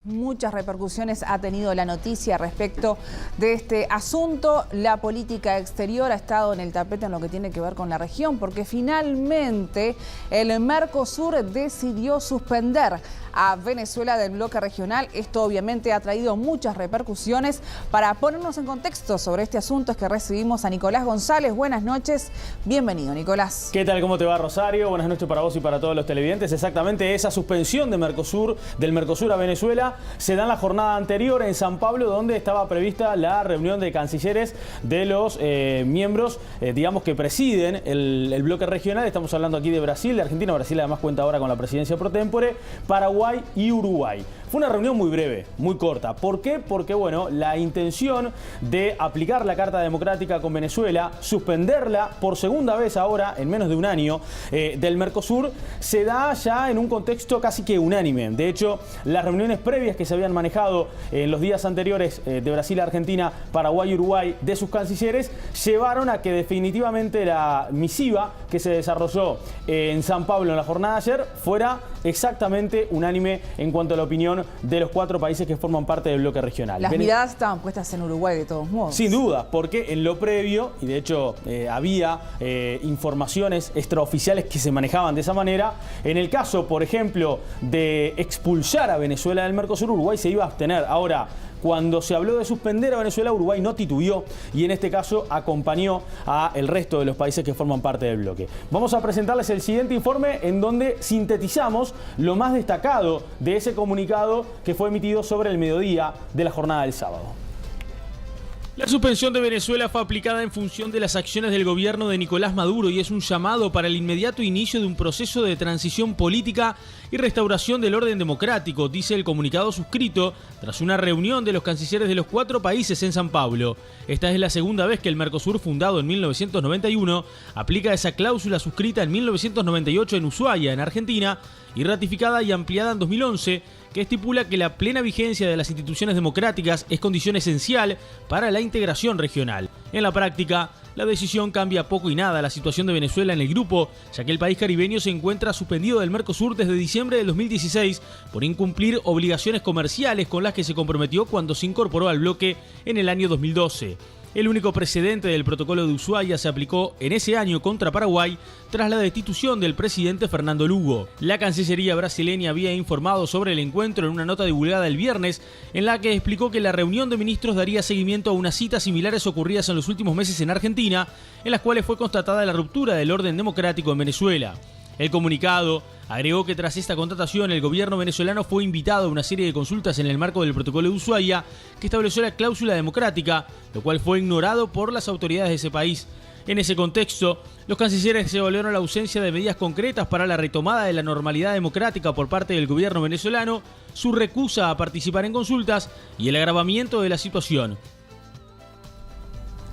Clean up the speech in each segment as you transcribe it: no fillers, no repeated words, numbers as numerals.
Muchas repercusiones ha tenido la noticia respecto de este asunto. La política exterior ha estado en el tapete en lo que tiene que ver con la región, porque finalmente el Mercosur decidió suspender a Venezuela del bloque regional. Esto obviamente ha traído muchas repercusiones. Para ponernos en contexto sobre este asunto es que recibimos a Nicolás González. Buenas noches, bienvenido Nicolás. ¿Qué tal? ¿Cómo te va, Rosario? Buenas noches para vos y para todos los televidentes. Exactamente esa suspensión de del Mercosur a Venezuela se da en la jornada anterior en San Pablo, donde estaba prevista la reunión de cancilleres de los miembros, digamos, que presiden el bloque regional. Estamos hablando aquí de Brasil, de Argentina. Brasil además cuenta ahora con la presidencia pro tempore, Paraguay y Uruguay. Fue una reunión muy breve, muy corta. ¿Por qué? Porque, bueno, la intención de aplicar la Carta Democrática con Venezuela, suspenderla por segunda vez ahora, en menos de un año, del Mercosur, se da ya en un contexto casi que unánime. De hecho, las reuniones previas que se habían manejado en los días anteriores de Brasil, Argentina, Paraguay y Uruguay de sus cancilleres, llevaron a que definitivamente la misiva que se desarrolló en San Pablo en la jornada de ayer fuera exactamente unánime en cuanto a la opinión de los 4 países que forman parte del bloque regional. Las miradas estaban puestas en Uruguay de todos modos. Sin duda, porque en lo previo, y de hecho había informaciones extraoficiales que se manejaban de esa manera, en el caso, por ejemplo, de expulsar a Venezuela del Mercosur, Uruguay se iba a abstener. Ahora, cuando se habló de suspender a Venezuela, Uruguay no titubeó y en este caso acompañó a el resto de los países que forman parte del bloque. Vamos a presentarles el siguiente informe en donde sintetizamos lo más destacado de ese comunicado que fue emitido sobre el mediodía de la jornada del sábado. La suspensión de Venezuela fue aplicada en función de las acciones del gobierno de Nicolás Maduro y es un llamado para el inmediato inicio de un proceso de transición política y restauración del orden democrático, dice el comunicado suscrito tras una reunión de los cancilleres de los 4 países en San Pablo. Esta es la segunda vez que el Mercosur, fundado en 1991, aplica esa cláusula suscrita en 1998 en Ushuaia, en Argentina, y ratificada y ampliada en 2011, que estipula que la plena vigencia de las instituciones democráticas es condición esencial para la integración regional. En la práctica, la decisión cambia poco y nada la situación de Venezuela en el grupo, ya que el país caribeño se encuentra suspendido del Mercosur desde diciembre del 2016 por incumplir obligaciones comerciales con las que se comprometió cuando se incorporó al bloque en el año 2012. El único precedente del protocolo de Ushuaia se aplicó en ese año contra Paraguay tras la destitución del presidente Fernando Lugo. La Cancillería brasileña había informado sobre el encuentro en una nota divulgada el viernes, en la que explicó que la reunión de ministros daría seguimiento a unas citas similares ocurridas en los últimos meses en Argentina, en las cuales fue constatada la ruptura del orden democrático en Venezuela. El comunicado agregó que tras esta contratación el gobierno venezolano fue invitado a una serie de consultas en el marco del protocolo de Ushuaia que estableció la cláusula democrática, lo cual fue ignorado por las autoridades de ese país. En ese contexto, los cancilleres se evaluaron la ausencia de medidas concretas para la retomada de la normalidad democrática por parte del gobierno venezolano, su recusa a participar en consultas y el agravamiento de la situación.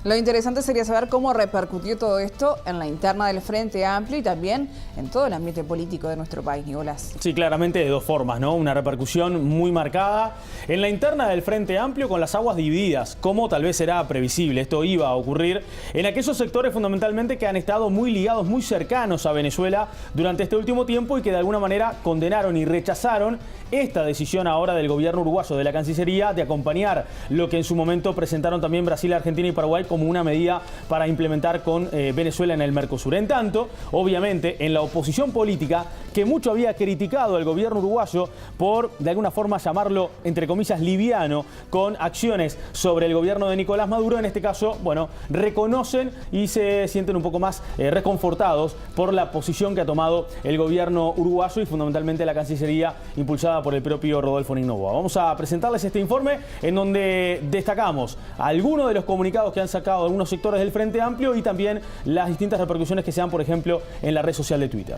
Lo interesante sería saber cómo repercutió todo esto en la interna del Frente Amplio y también en todo el ambiente político de nuestro país, Nicolás. Sí, claramente de dos formas, ¿no? Una repercusión muy marcada en la interna del Frente Amplio con las aguas divididas, como tal vez era previsible. Esto iba a ocurrir en aquellos sectores fundamentalmente que han estado muy ligados, muy cercanos a Venezuela durante este último tiempo y que de alguna manera condenaron y rechazaron esta decisión ahora del gobierno uruguayo, de la Cancillería, de acompañar lo que en su momento presentaron también Brasil, Argentina y Paraguay como una medida para implementar con Venezuela en el Mercosur. En tanto, obviamente, en la oposición política, que mucho había criticado al gobierno uruguayo por, de alguna forma, llamarlo, entre comillas, liviano, con acciones sobre el gobierno de Nicolás Maduro, en este caso, bueno, reconocen y se sienten un poco más reconfortados por la posición que ha tomado el gobierno uruguayo y fundamentalmente la Cancillería impulsada por el propio Rodolfo Noboa. Vamos a presentarles este informe en donde destacamos algunos de los comunicados que han sacado algunos sectores del Frente Amplio y también las distintas repercusiones que se dan, por ejemplo, en la red social de Twitter.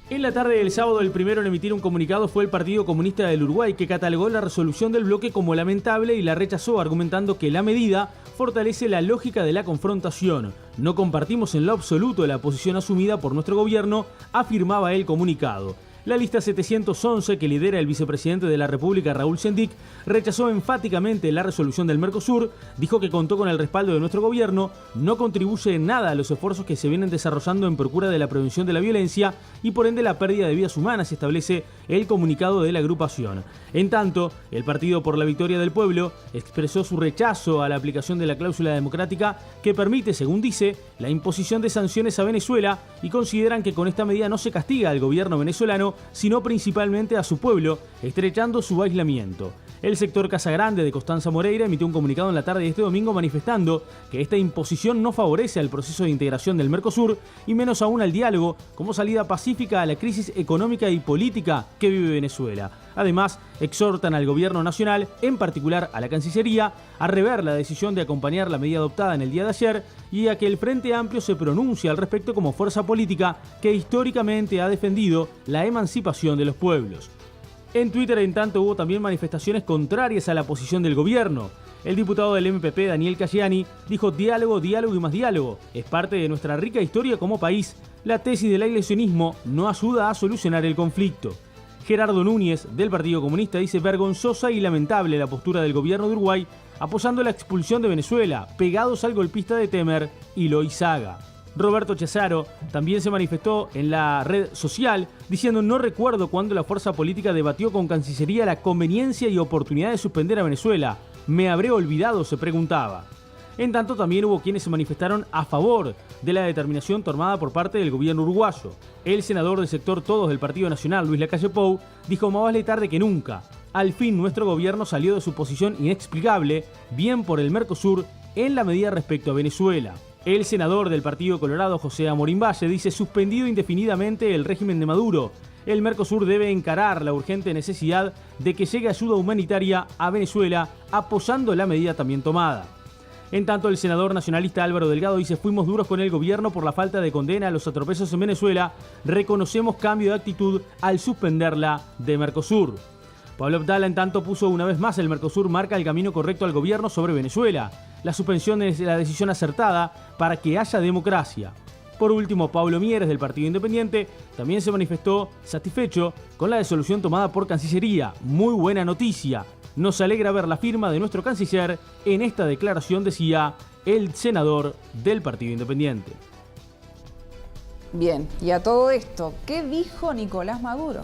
En la tarde del sábado, el primero en emitir un comunicado fue el Partido Comunista del Uruguay, que catalogó la resolución del bloque como lamentable y la rechazó, argumentando que la medida fortalece la lógica de la confrontación. No compartimos en lo absoluto la posición asumida por nuestro gobierno, afirmaba el comunicado. La lista 711, que lidera el vicepresidente de la República, Raúl Sendic, rechazó enfáticamente la resolución del Mercosur, dijo que contó con el respaldo de nuestro gobierno, no contribuye en nada a los esfuerzos que se vienen desarrollando en procura de la prevención de la violencia y por ende la pérdida de vidas humanas, establece el comunicado de la agrupación. En tanto, el Partido por la Victoria del Pueblo expresó su rechazo a la aplicación de la cláusula democrática que permite, según dice, la imposición de sanciones a Venezuela y consideran que con esta medida no se castiga al gobierno venezolano, sino principalmente a su pueblo, estrechando su aislamiento. El sector Casagrande de Constanza Moreira emitió un comunicado en la tarde de este domingo manifestando que esta imposición no favorece al proceso de integración del Mercosur y menos aún al diálogo como salida pacífica a la crisis económica y política que vive Venezuela. Además, exhortan al gobierno nacional, en particular a la Cancillería, a rever la decisión de acompañar la medida adoptada en el día de ayer y a que el Frente Amplio se pronuncie al respecto como fuerza política que históricamente ha defendido la emancipación de los pueblos. En Twitter, en tanto, hubo también manifestaciones contrarias a la posición del gobierno. El diputado del MPP, Daniel Cayani, dijo: diálogo, diálogo y más diálogo. Es parte de nuestra rica historia como país. La tesis del aislacionismo no ayuda a solucionar el conflicto. Gerardo Núñez, del Partido Comunista, dice: vergonzosa y lamentable la postura del gobierno de Uruguay apoyando la expulsión de Venezuela, pegados al golpista de Temer y Loizaga. Roberto Chesaro también se manifestó en la red social diciendo: no recuerdo cuándo la fuerza política debatió con Cancillería la conveniencia y oportunidad de suspender a Venezuela. ¿Me habré olvidado?, se preguntaba. En tanto, también hubo quienes se manifestaron a favor de la determinación tomada por parte del gobierno uruguayo. El senador del sector Todos del Partido Nacional, Luis Lacalle Pou, dijo: más vale tarde que nunca. Al fin nuestro gobierno salió de su posición inexplicable, bien por el Mercosur, en la medida respecto a Venezuela. El senador del Partido Colorado, José Amorín Valle, dice: suspendido indefinidamente el régimen de Maduro. El Mercosur debe encarar la urgente necesidad de que llegue ayuda humanitaria a Venezuela, apoyando la medida también tomada. En tanto, el senador nacionalista Álvaro Delgado dice: fuimos duros con el gobierno por la falta de condena a los atropellos en Venezuela. Reconocemos cambio de actitud al suspenderla de Mercosur. Pablo Abdala, en tanto, puso una vez más: el Mercosur marca el camino correcto al gobierno sobre Venezuela. La suspensión es la decisión acertada para que haya democracia. Por último, Pablo Mieres, del Partido Independiente, también se manifestó satisfecho con la resolución tomada por Cancillería. Muy buena noticia. Nos alegra ver la firma de nuestro canciller en esta declaración, decía el senador del Partido Independiente. Bien, y a todo esto, ¿qué dijo Nicolás Maduro?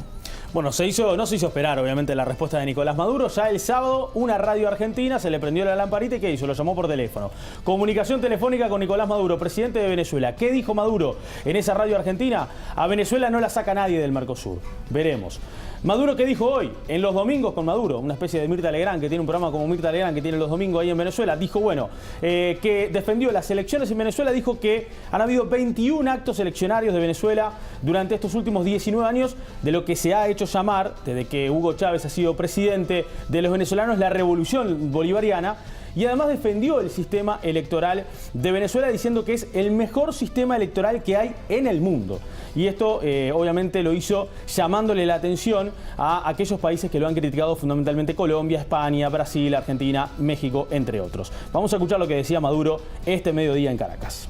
Bueno, no se hizo esperar, obviamente, la respuesta de Nicolás Maduro. Ya el sábado, una radio argentina se le prendió la lamparita y ¿qué hizo? Lo llamó por teléfono. Comunicación telefónica con Nicolás Maduro, presidente de Venezuela. ¿Qué dijo Maduro en esa radio argentina? A Venezuela no la saca nadie del Mercosur. Veremos. Maduro, ¿qué dijo hoy? En Los Domingos con Maduro, una especie de Mirta Legrand, que tiene un programa como Mirta Legrand, que tiene Los Domingos ahí en Venezuela, dijo, bueno, que defendió las elecciones en Venezuela, dijo que han habido 21 actos eleccionarios de Venezuela durante estos últimos 19 años, de lo que se ha hecho llamar, desde que Hugo Chávez ha sido presidente de los venezolanos, la revolución bolivariana. Y además defendió el sistema electoral de Venezuela diciendo que es el mejor sistema electoral que hay en el mundo. Y esto obviamente lo hizo llamándole la atención a aquellos países que lo han criticado, fundamentalmente Colombia, España, Brasil, Argentina, México, entre otros. Vamos a escuchar lo que decía Maduro este mediodía en Caracas.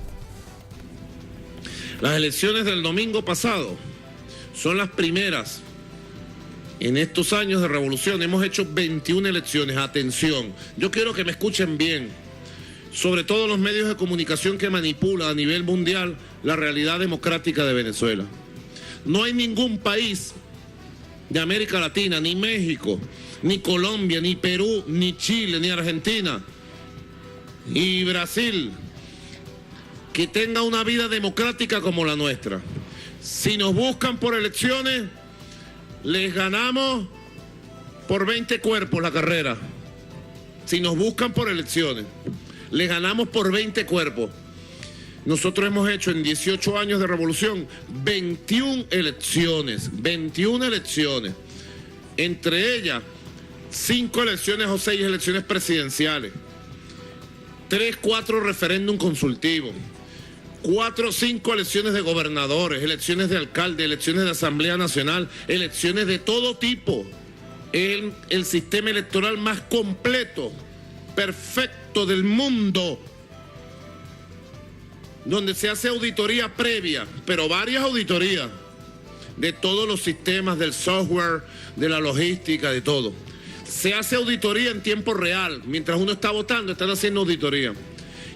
Las elecciones del domingo pasado son las primeras. En estos años de revolución hemos hecho 21 elecciones. Atención, yo quiero que me escuchen bien, sobre todo los medios de comunicación que manipulan a nivel mundial la realidad democrática de Venezuela. No hay ningún país de América Latina, ni México, ni Colombia, ni Perú, ni Chile, ni Argentina, y Brasil, que tenga una vida democrática como la nuestra. Si nos buscan por elecciones, les ganamos por 20 cuerpos la carrera. Si nos buscan por elecciones, les ganamos por 20 cuerpos. Nosotros hemos hecho en 18 años de revolución 21 elecciones. 21 elecciones. Entre ellas, 5 elecciones o 6 elecciones presidenciales. 3, 4 referéndum consultivos. 4 o 5 elecciones de gobernadores, elecciones de alcalde, elecciones de Asamblea Nacional, elecciones de todo tipo. El sistema electoral más completo, perfecto del mundo, donde se hace auditoría previa, pero varias auditorías, de todos los sistemas, del software, de la logística, de todo. Se hace auditoría en tiempo real. Mientras uno está votando, están haciendo auditoría.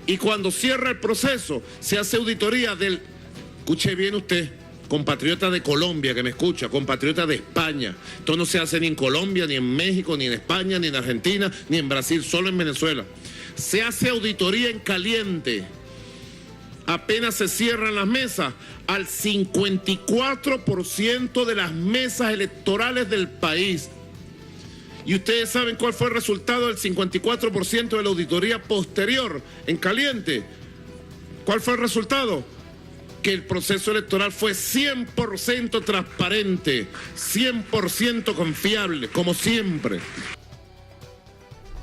Y cuando cierra el proceso, se hace auditoría del... Escuche bien usted, compatriota de Colombia que me escucha, compatriota de España. Esto no se hace ni en Colombia, ni en México, ni en España, ni en Argentina, ni en Brasil, solo en Venezuela. Se hace auditoría en caliente. Apenas se cierran las mesas, al 54% de las mesas electorales del país. Y ustedes saben cuál fue el resultado del 54% de la auditoría posterior en caliente. ¿Cuál fue el resultado? Que el proceso electoral fue 100% transparente, 100% confiable, como siempre.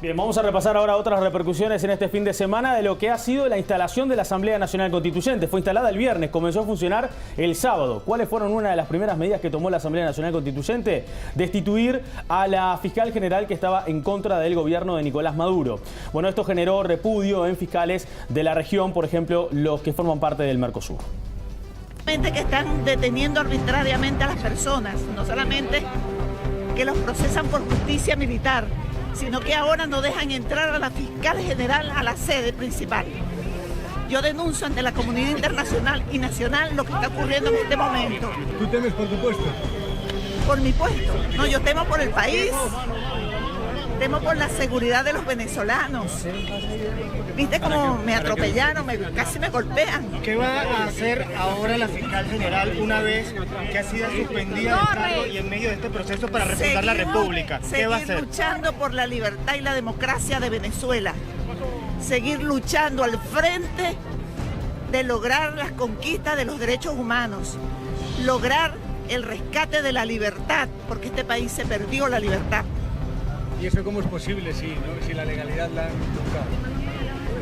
Bien, vamos a repasar ahora otras repercusiones en este fin de semana de lo que ha sido la instalación de la Asamblea Nacional Constituyente. Fue instalada el viernes, comenzó a funcionar el sábado. ¿Cuáles fueron una de las primeras medidas que tomó la Asamblea Nacional Constituyente? Destituir a la fiscal general que estaba en contra del gobierno de Nicolás Maduro. Bueno, esto generó repudio en fiscales de la región, por ejemplo, los que forman parte del Mercosur. Que están deteniendo arbitrariamente a las personas, no solamente que los procesan por justicia militar, sino que ahora no dejan entrar a la fiscal general a la sede principal. Yo denuncio ante la comunidad internacional y nacional lo que está ocurriendo en este momento. ¿Tú temes por tu puesto? Por mi puesto. No, yo temo por el país. Temo por la seguridad de los venezolanos. ¿Viste cómo me atropellaron? Casi me golpean. ¿Qué va a hacer ahora la fiscal general una vez que ha sido suspendida del cargo y en medio de este proceso para refundar la República? ¿Qué va a hacer? Seguir luchando por la libertad y la democracia de Venezuela. Seguir luchando al frente de lograr las conquistas de los derechos humanos. Lograr el rescate de la libertad, porque este país se perdió la libertad. ¿Y eso cómo es posible si la legalidad la han tocado?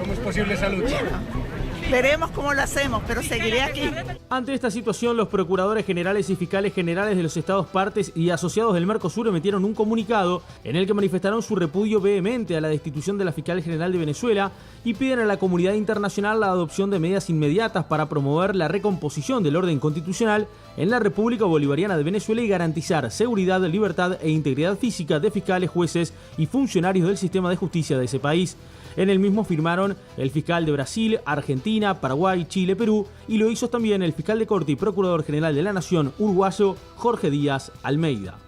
¿Cómo es posible esa lucha? Veremos cómo lo hacemos, pero seguiré aquí. Ante esta situación, los procuradores generales y fiscales generales de los estados partes y asociados del Mercosur emitieron un comunicado en el que manifestaron su repudio vehemente a la destitución de la fiscal general de Venezuela y piden a la comunidad internacional la adopción de medidas inmediatas para promover la recomposición del orden constitucional en la República Bolivariana de Venezuela y garantizar seguridad, libertad e integridad física de fiscales, jueces y funcionarios del sistema de justicia de ese país. En el mismo firmaron el fiscal de Brasil, Argentina, Paraguay, Chile, Perú y lo hizo también el fiscal de corte y procurador general de la Nación uruguayo Jorge Díaz Almeida.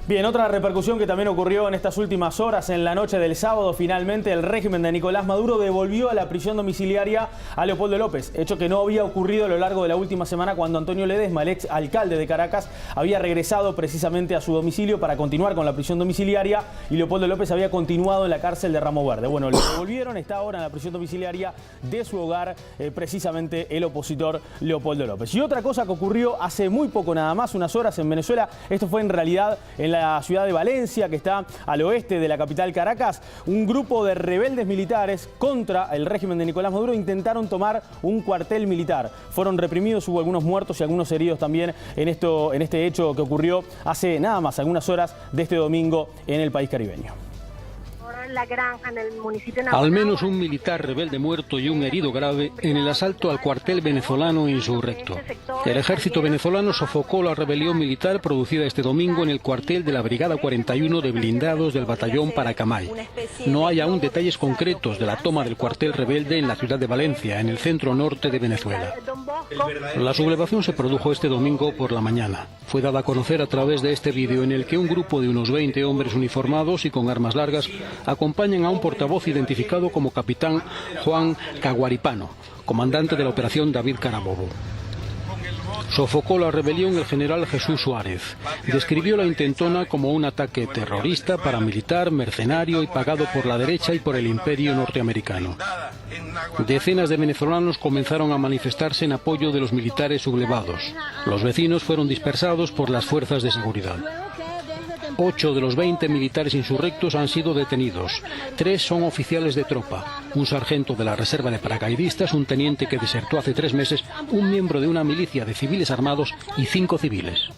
Bien, otra repercusión que también ocurrió en estas últimas horas, en la noche del sábado, finalmente el régimen de Nicolás Maduro devolvió a la prisión domiciliaria a Leopoldo López, hecho que no había ocurrido a lo largo de la última semana cuando Antonio Ledesma, el ex alcalde de Caracas, había regresado precisamente a su domicilio para continuar con la prisión domiciliaria y Leopoldo López había continuado en la cárcel de Ramo Verde. Bueno, lo devolvieron, está ahora en la prisión domiciliaria de su hogar, precisamente el opositor Leopoldo López. Y otra cosa que ocurrió hace muy poco, nada más, unas horas en Venezuela, esto fue en realidad en la ciudad de Valencia, que está al oeste de la capital Caracas. Un grupo de rebeldes militares contra el régimen de Nicolás Maduro intentaron tomar un cuartel militar. Fueron reprimidos, hubo algunos muertos y algunos heridos también en este hecho que ocurrió hace nada más algunas horas de este domingo en el país caribeño. La granja en el municipio de Al menos un militar rebelde muerto y un herido grave en el asalto al cuartel venezolano insurrecto. El ejército venezolano sofocó la rebelión militar producida este domingo en el cuartel de la Brigada 41 de blindados del batallón Paracamay. No hay aún detalles concretos de la toma del cuartel rebelde en la ciudad de Valencia, en el centro norte de Venezuela. La sublevación se produjo este domingo por la mañana. Fue dada a conocer a través de este vídeo en el que un grupo de unos 20 hombres uniformados y con armas largas acompañan a un portavoz identificado como capitán Juan Caguaripano, comandante de la operación David Carabobo. Sofocó la rebelión el general Jesús Suárez. Describió la intentona como un ataque terrorista, paramilitar, mercenario y pagado por la derecha y por el imperio norteamericano. Decenas de venezolanos comenzaron a manifestarse en apoyo de los militares sublevados. Los vecinos fueron dispersados por las fuerzas de seguridad. 8 de los 20 militares insurrectos han sido detenidos. 3 son oficiales de tropa. Un sargento de la reserva de paracaidistas, un teniente que desertó hace 3 meses, un miembro de una milicia de civiles armados y 5 civiles.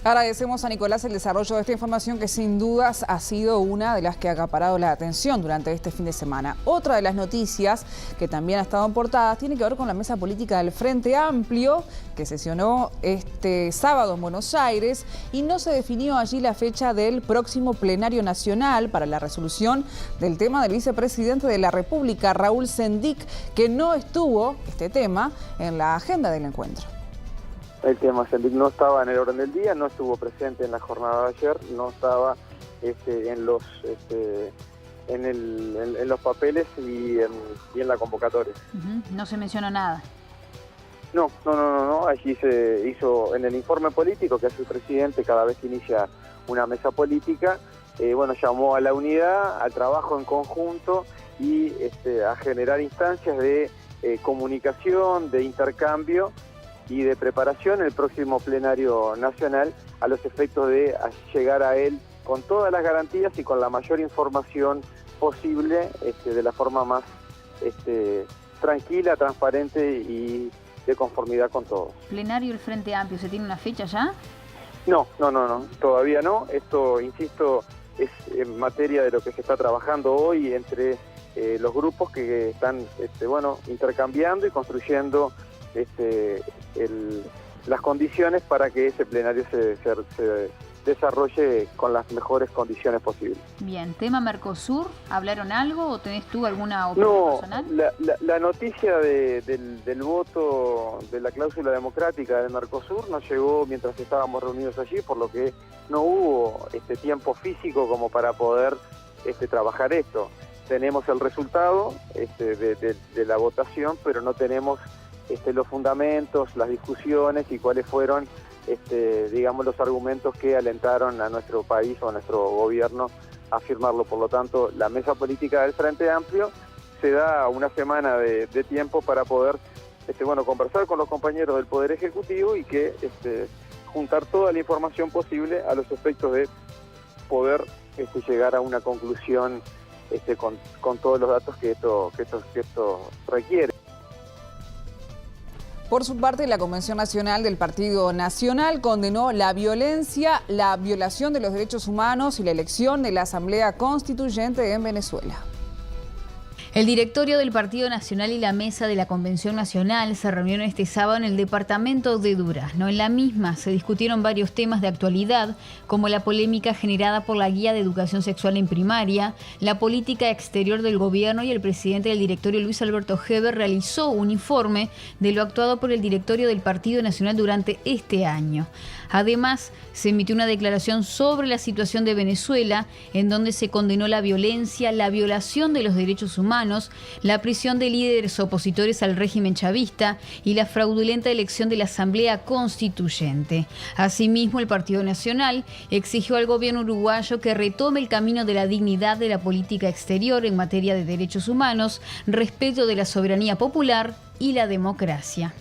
Agradecemos a Nicolás el desarrollo de esta información que sin dudas ha sido una de las que ha acaparado la atención durante este fin de semana. Otra de las noticias que también ha estado en portada tiene que ver con la mesa política del Frente Amplio que sesionó este sábado en Buenos Aires y no se definió allí la fecha del próximo plenario nacional para la resolución del tema del vicepresidente de la República, Raúl Sendic, que no estuvo este tema en la agenda del encuentro. El tema Sendic no estaba en el orden del día, no estuvo presente en la jornada de ayer, no estaba en los papeles y en la convocatoria. No se mencionó nada. No. Allí se hizo en el informe político que hace el presidente cada vez que inicia una mesa política. Llamó a la unidad, al trabajo en conjunto y a generar instancias de comunicación, de intercambio y de preparación el próximo plenario nacional a los efectos de llegar a él con todas las garantías y con la mayor información posible, de la forma más tranquila, transparente y de conformidad con todos. ¿Plenario del Frente Amplio, se tiene una fecha ya? No, todavía no. Esto, insisto, es en materia de lo que se está trabajando hoy entre los grupos que están intercambiando y construyendo las condiciones para que ese plenario se desarrolle con las mejores condiciones posibles. Bien, tema Mercosur, ¿hablaron algo o tenés tú alguna opinión personal? La noticia del voto de la cláusula democrática de Mercosur nos llegó mientras estábamos reunidos allí, por lo que no hubo tiempo físico como para poder trabajar esto. Tenemos el resultado de la votación, pero no tenemos los fundamentos, las discusiones y cuáles fueron los argumentos que alentaron a nuestro país o a nuestro gobierno a firmarlo. Por lo tanto, la mesa política del Frente Amplio se da una semana de tiempo para poder conversar con los compañeros del Poder Ejecutivo y que juntar toda la información posible a los efectos de poder llegar a una conclusión con todos los datos que esto requiere. Por su parte, la Convención Nacional del Partido Nacional condenó la violencia, la violación de los derechos humanos y la elección de la Asamblea Constituyente en Venezuela. El directorio del Partido Nacional y la mesa de la Convención Nacional se reunieron este sábado en el departamento de Durazno. En la misma se discutieron varios temas de actualidad, como la polémica generada por la guía de educación sexual en primaria, la política exterior del gobierno y el presidente del directorio, Luis Alberto Heber, realizó un informe de lo actuado por el directorio del Partido Nacional durante este año. Además, se emitió una declaración sobre la situación de Venezuela, en donde se condenó la violencia, la violación de los derechos humanos, la prisión de líderes opositores al régimen chavista y la fraudulenta elección de la Asamblea Constituyente. Asimismo, el Partido Nacional exigió al gobierno uruguayo que retome el camino de la dignidad de la política exterior en materia de derechos humanos, respeto de la soberanía popular y la democracia.